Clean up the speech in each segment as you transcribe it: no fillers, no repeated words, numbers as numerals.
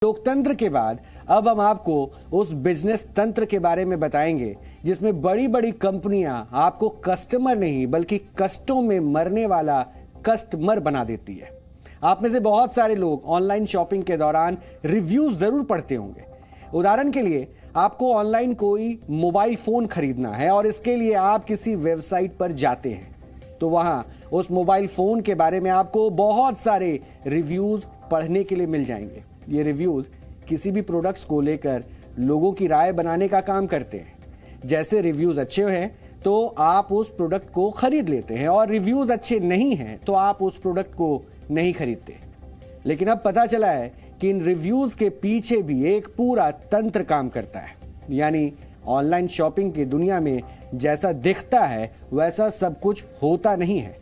लोकतंत्र के बाद अब हम आपको उस बिजनेस तंत्र के बारे में बताएंगे जिसमें बड़ी बड़ी कंपनियां आपको कस्टमर नहीं बल्कि कष्टों में मरने वाला कस्टमर बना देती है। आप में से बहुत सारे लोग ऑनलाइन शॉपिंग के दौरान रिव्यू जरूर पढ़ते होंगे। उदाहरण के लिए आपको ऑनलाइन कोई मोबाइल फोन खरीदना है और इसके लिए आप किसी वेबसाइट पर जाते हैं तो वहां उस मोबाइल फोन के बारे में आपको बहुत सारे रिव्यूज पढ़ने के लिए मिल जाएंगे। ये रिव्यूज किसी भी प्रोडक्ट्स को लेकर लोगों की राय बनाने का काम करते हैं। जैसे रिव्यूज अच्छे हैं तो आप उस प्रोडक्ट को खरीद लेते हैं और रिव्यूज अच्छे नहीं हैं तो आप उस प्रोडक्ट को नहीं खरीदते। लेकिन अब पता चला है कि इन रिव्यूज के पीछे भी एक पूरा तंत्र काम करता है। यानी ऑनलाइन शॉपिंग की दुनिया में जैसा दिखता है वैसा सब कुछ होता नहीं है।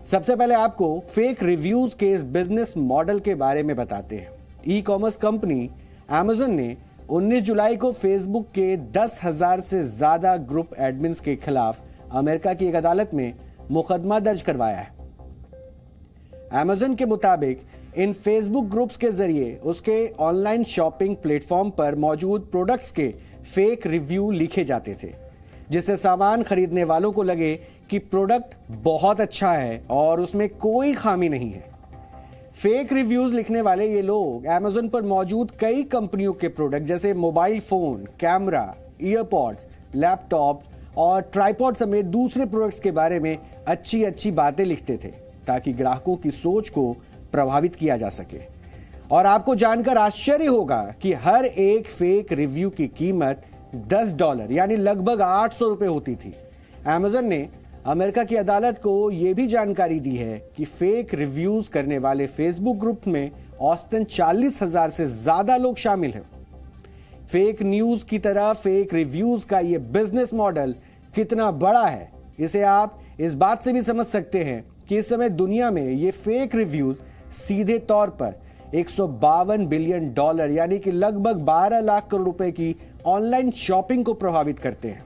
सबसे पहले आपको फेक रिव्यूज के इस बिजनेस मॉडल के बारे में बताते हैं। ई कॉमर्स कंपनी Amazon ने 19 जुलाई को फेसबुक के 10,000 से ज्यादा ग्रुप एडमिन्स के खिलाफ अमेरिका की एक अदालत में मुकदमा दर्ज करवाया है। Amazon के मुताबिक इन फेसबुक ग्रुप्स के जरिए उसके ऑनलाइन शॉपिंग प्लेटफॉर्म पर मौजूद प्रोडक्ट्स के फेक रिव्यू लिखे जाते थे, जिससे सामान खरीदने वालों को लगे कि प्रोडक्ट बहुत अच्छा है और उसमें कोई खामी नहीं है। फेक रिव्यूज लिखने वाले ये लोग Amazon पर मौजूद कई कंपनियों के प्रोडक्ट जैसे mobile phone, camera, earpods, laptop और ट्राइपॉड समेत दूसरे प्रोडक्ट्स के बारे में अच्छी अच्छी बातें लिखते थे ताकि ग्राहकों की सोच को प्रभावित किया जा सके। और आपको जानकर आश्चर्य होगा कि हर एक फेक रिव्यू की कीमत $10 यानी लगभग 800 रुपए होती थी। Amazon ने अमेरिका की अदालत को यह भी जानकारी दी है कि फेक रिव्यूज करने वाले फेसबुक ग्रुप में औसतन 40,000 से ज्यादा लोग शामिल हैं। फेक न्यूज की तरह फेक रिव्यूज का यह बिजनेस मॉडल कितना बड़ा है इसे आप इस बात से भी समझ सकते हैं कि इस समय दुनिया में ये फेक रिव्यूज सीधे तौर पर $152 बिलियन यानी कि लगभग 12 लाख करोड़ रुपए की ऑनलाइन शॉपिंग को प्रभावित करते हैं।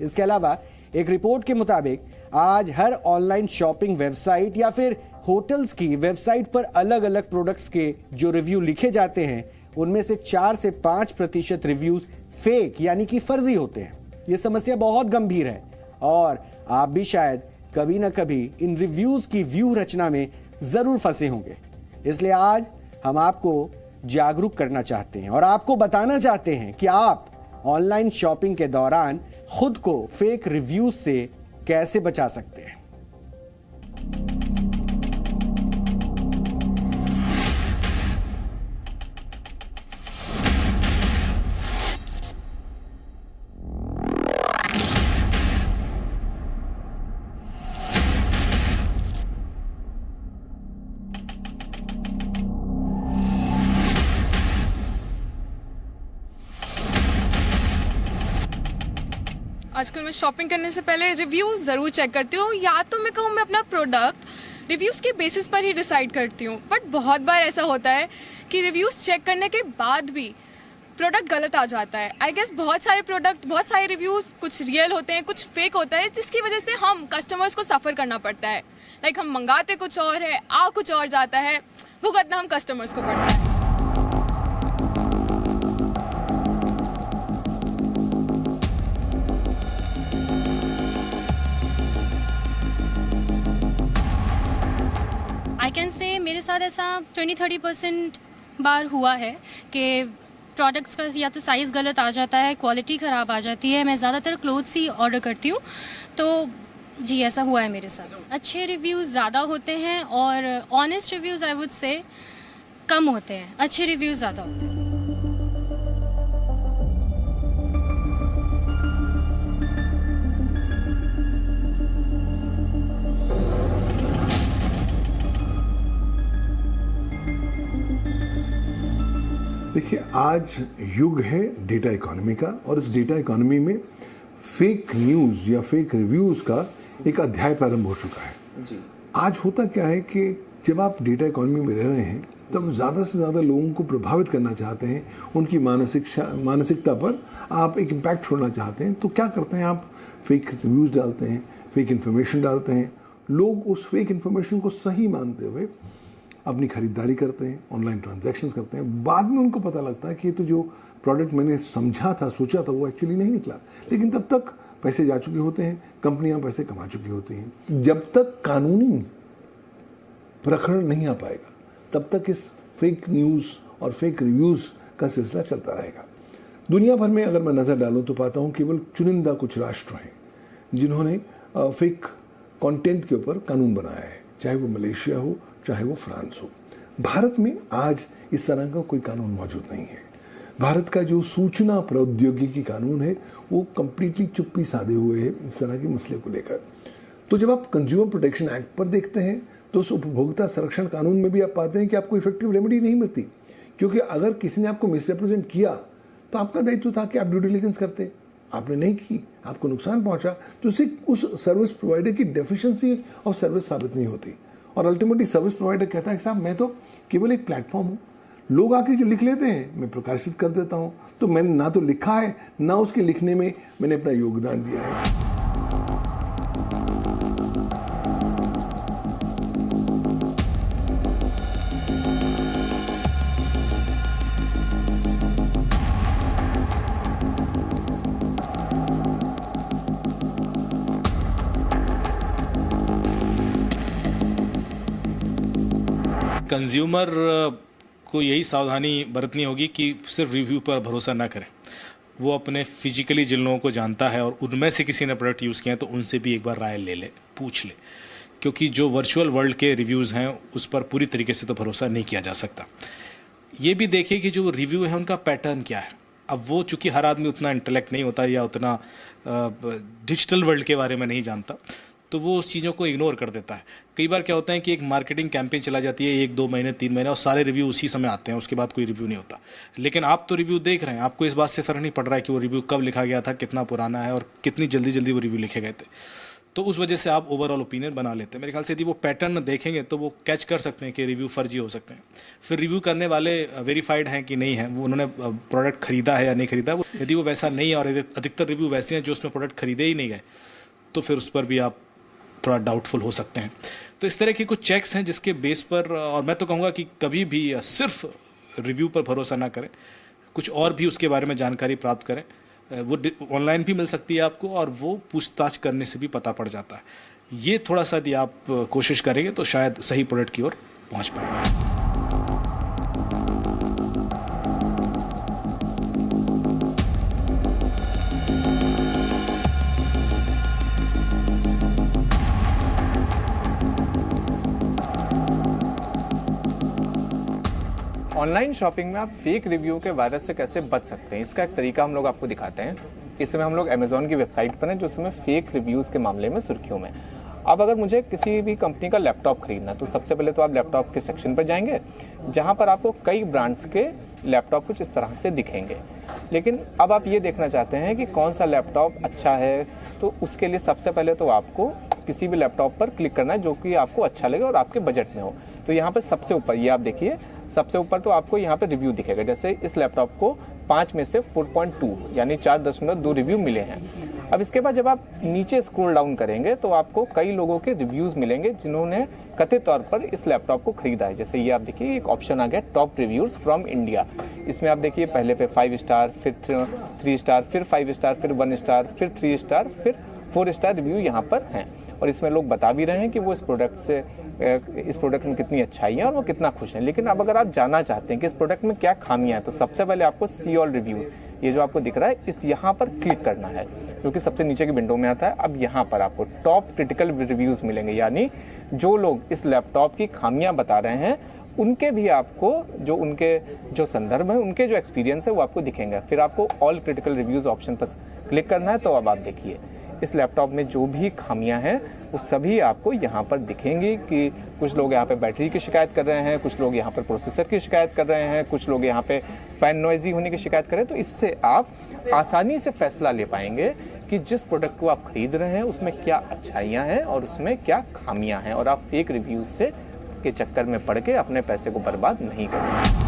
इसके अलावा एक रिपोर्ट के मुताबिक आज हर ऑनलाइन शॉपिंग वेबसाइट या फिर होटल्स की वेबसाइट पर अलग अलग प्रोडक्ट्स के जो रिव्यू लिखे जाते हैं उनमें से 4 से 5% रिव्यूज फेक यानी कि फर्जी होते हैं। यह समस्या बहुत गंभीर है और आप भी शायद कभी ना कभी इन रिव्यूज की व्यू रचना में जरूर फंसे होंगे। इसलिए आज हम आपको जागरूक करना चाहते हैं और आपको बताना चाहते हैं कि आप ऑनलाइन शॉपिंग के दौरान खुद को फेक रिव्यूज से कैसे बचा सकते हैं। आजकल मैं शॉपिंग करने से पहले रिव्यूज़ ज़रूर चेक करती हूँ, या तो मैं कहूँ मैं अपना प्रोडक्ट रिव्यूज़ के बेसिस पर ही डिसाइड करती हूँ। बट बहुत बार ऐसा होता है कि रिव्यूज़ चेक करने के बाद भी प्रोडक्ट गलत आ जाता है। आई गेस बहुत सारे रिव्यूज़ कुछ रियल होते हैं, कुछ फेक होता है, जिसकी वजह से हम कस्टमर्स को सफ़र करना पड़ता है। लाइक हम मंगाते कुछ और है, आ कुछ और जाता है, भुगतना हम कस्टमर्स को पड़ता है। आई कैन से मेरे साथ ऐसा 20-30% बार हुआ है कि प्रोडक्ट्स का या तो साइज़ गलत आ जाता है, क्वालिटी ख़राब आ जाती है। मैं ज़्यादातर क्लोथ्स ही ऑर्डर करती हूँ, तो जी ऐसा हुआ है मेरे साथ। अच्छे रिव्यूज़ ज़्यादा होते हैं और honest reviews I would say कम होते हैं, अच्छे रिव्यूज़ ज़्यादा होते हैं। देखिए, आज युग है डेटा इकोनॉमी का और इस डेटा इकोनॉमी में फेक न्यूज़ या फेक रिव्यूज़ का एक अध्याय प्रारंभ हो चुका है जी। आज होता क्या है कि जब आप डेटा इकोनॉमी में रह रहे हैं तब ज़्यादा से ज़्यादा लोगों को प्रभावित करना चाहते हैं, उनकी मानसिकता पर आप एक इम्पैक्ट छोड़ना चाहते हैं, तो क्या करते हैं आप फेक रिव्यूज़ डालते हैं, फेक इन्फॉर्मेशन डालते हैं। लोग उस फेक इन्फॉर्मेशन को सही मानते हुए अपनी खरीदारी करते हैं, ऑनलाइन ट्रांजैक्शंस करते हैं, बाद में उनको पता लगता है कि ये तो जो प्रोडक्ट मैंने समझा था, सोचा था, वो एक्चुअली नहीं निकला। लेकिन तब तक पैसे जा चुके होते हैं, कंपनियां पैसे कमा चुकी होती हैं। जब तक कानूनी प्रकरण नहीं आ पाएगा तब तक इस फेक न्यूज़ और फेक रिव्यूज़ का सिलसिला चलता रहेगा। दुनिया भर में अगर मैं नज़र डालूं तो पाता हूं केवल चुनिंदा कुछ राष्ट्र हैं जिन्होंने फेक कंटेंट के ऊपर कानून बनाया है, चाहे वो मलेशिया हो, चाहे वो फ्रांस हो। भारत में आज इस तरह का कोई कानून मौजूद नहीं है। भारत का जो सूचना प्रौद्योगिकी कानून है वो कंप्लीटली चुप्पी साधे हुए है इस तरह के मसले को लेकर। तो जब आप कंज्यूमर प्रोटेक्शन एक्ट पर देखते हैं तो उस उपभोक्ता संरक्षण कानून में भी आप पाते हैं कि आपको इफेक्टिव रेमेडी नहीं मिलती, क्योंकि अगर किसी ने आपको मिसरिप्रेजेंट किया तो आपका दायित्व था कि आप ड्यू डिलिजेंस करते, आपने नहीं की, आपको नुकसान पहुंचा, तो उससे उस सर्विस प्रोवाइडर की डेफिशिएंसी ऑफ सर्विस साबित नहीं होती। और अल्टीमेटली सर्विस प्रोवाइडर कहता है कि साहब मैं तो केवल एक प्लेटफॉर्म हूँ, लोग आके जो लिख लेते हैं मैं प्रकाशित कर देता हूँ, तो मैंने ना तो लिखा है ना उसके लिखने में मैंने अपना योगदान दिया है। कंज्यूमर को यही सावधानी बरतनी होगी कि सिर्फ रिव्यू पर भरोसा ना करें। वो अपने फिजिकली जिन लोगों को जानता है और उनमें से किसी ने प्रोडक्ट यूज़ किया है तो उनसे भी एक बार राय ले ले, पूछ ले, क्योंकि जो वर्चुअल वर्ल्ड के रिव्यूज़ हैं उस पर पूरी तरीके से तो भरोसा नहीं किया जा सकता। ये भी देखिए कि जो रिव्यू है उनका पैटर्न क्या है। अब वो चूँकि हर आदमी उतना इंटेलेक्ट नहीं होता या उतना डिजिटल वर्ल्ड के बारे में नहीं जानता, तो वो उस चीज़ों को इग्नोर कर देता है। कई बार क्या होता है कि एक मार्केटिंग कैंपेन चला जाती है 1-2 महीने 3 महीने और सारे रिव्यू उसी समय आते हैं, उसके बाद कोई रिव्यू नहीं होता। लेकिन आप तो रिव्यू देख रहे हैं, आपको इस बात से फ़र्क नहीं पड़ रहा है कि वो रिव्यू कब लिखा गया था, कितना पुराना है और कितनी जल्दी वो रिव्यू लिखे गए थे। तो उस वजह से आप ओवरऑल ओपिनियन बना लेते हैं। मेरे ख्याल से यदि वो पैटर्न देखेंगे तो वो कैच कर सकते हैं कि रिव्यू फर्जी हो सकते हैं। फिर रिव्यू करने वाले वेरीफाइड हैं कि नहीं है, वो उन्होंने प्रोडक्ट खरीदा है या नहीं खरीदा। यदि वो वैसा नहीं है और अधिकतर रिव्यू वैसे हैं जो उसमें प्रोडक्ट खरीदे ही नहीं गए, तो फिर उस पर भी आप थोड़ा डाउटफुल हो सकते हैं। तो इस तरह के कुछ चेक्स हैं जिसके बेस पर, और मैं तो कहूँगा कि कभी भी सिर्फ रिव्यू पर भरोसा ना करें, कुछ और भी उसके बारे में जानकारी प्राप्त करें। वो ऑनलाइन भी मिल सकती है आपको और वो पूछताछ करने से भी पता पड़ जाता है। ये थोड़ा सा यदि आप कोशिश करेंगे तो शायद सही प्रोडक्ट की ओर पहुँच पाएंगे। ऑनलाइन शॉपिंग में आप फेक रिव्यू के वायरस से कैसे बच सकते हैं, इसका एक तरीका हम लोग आपको दिखाते हैं। इस समय हम लोग अमेज़ॉन की वेबसाइट पर हैं जो इस समय फेक रिव्यूज़ के मामले में सुर्खियों में। अब अगर मुझे किसी भी कंपनी का लैपटॉप खरीदना है तो सबसे पहले तो आप लैपटॉप के सेक्शन पर जाएंगे जहां पर आपको कई ब्रांड्स के लैपटॉप कुछ इस तरह से दिखेंगे। लेकिन अब आप ये देखना चाहते हैं कि कौन सा लैपटॉप अच्छा है, तो उसके लिए सबसे पहले तो आपको किसी भी लैपटॉप पर क्लिक करना है जो कि आपको अच्छा लगे और आपके बजट में हो। तो यहाँ पर सबसे ऊपर ये आप देखिए, सबसे ऊपर तो आपको यहाँ पे रिव्यू दिखेगा। जैसे इस लैपटॉप को 5 में से 4.2 यानी 4.2 रिव्यू मिले हैं। अब इसके बाद जब आप नीचे स्क्रॉल डाउन करेंगे तो आपको कई लोगों के रिव्यूज़ मिलेंगे जिन्होंने कथित तौर पर इस लैपटॉप को खरीदा है। जैसे ये आप देखिए एक ऑप्शन आ गया टॉप रिव्यूज़ फ्रॉम इंडिया। इसमें आप देखिए पहले पे 5 स्टार, फिर 3 स्टार, फिर 5 स्टार, फिर 1 स्टार, फिर 3 स्टार, फिर 4 स्टार रिव्यू यहाँ पर हैं। और इसमें लोग बता भी रहे हैं कि वो इस प्रोडक्ट में कितनी अच्छाइयाँ और वो कितना खुश हैं। लेकिन अब अगर आप जानना चाहते हैं कि इस प्रोडक्ट में क्या खामियां हैं तो सबसे पहले आपको सी ऑल रिव्यूज़, ये जो आपको दिख रहा है, इस यहाँ पर क्लिक करना है जो कि सबसे नीचे की विंडो में आता है। अब यहाँ पर आपको टॉप क्रिटिकल रिव्यूज़ मिलेंगे, यानी जो लोग इस लैपटॉप की खामियां बता रहे हैं उनके भी आपको जो संदर्भ है, उनके जो एक्सपीरियंस है वो आपको दिखेंगे। फिर आपको ऑल क्रिटिकल रिव्यूज़ ऑप्शन पर क्लिक करना है। तो अब आप देखिए इस लैपटॉप में जो भी खामियां हैं वो सभी आपको यहाँ पर दिखेंगी कि कुछ लोग यहाँ पे बैटरी की शिकायत कर रहे हैं, कुछ लोग यहाँ पर प्रोसेसर की शिकायत कर रहे हैं, कुछ लोग यहाँ पे फ़ैन नॉइजी होने की शिकायत कर रहे हैं। तो इससे आप आसानी से फैसला ले पाएंगे कि जिस प्रोडक्ट को आप खरीद रहे हैं उसमें क्या अच्छाइयाँ हैं और उसमें क्या खामियाँ हैं, और आप फेक रिव्यूज़ के चक्कर में पड़ के अपने पैसे को बर्बाद नहीं करेंगे।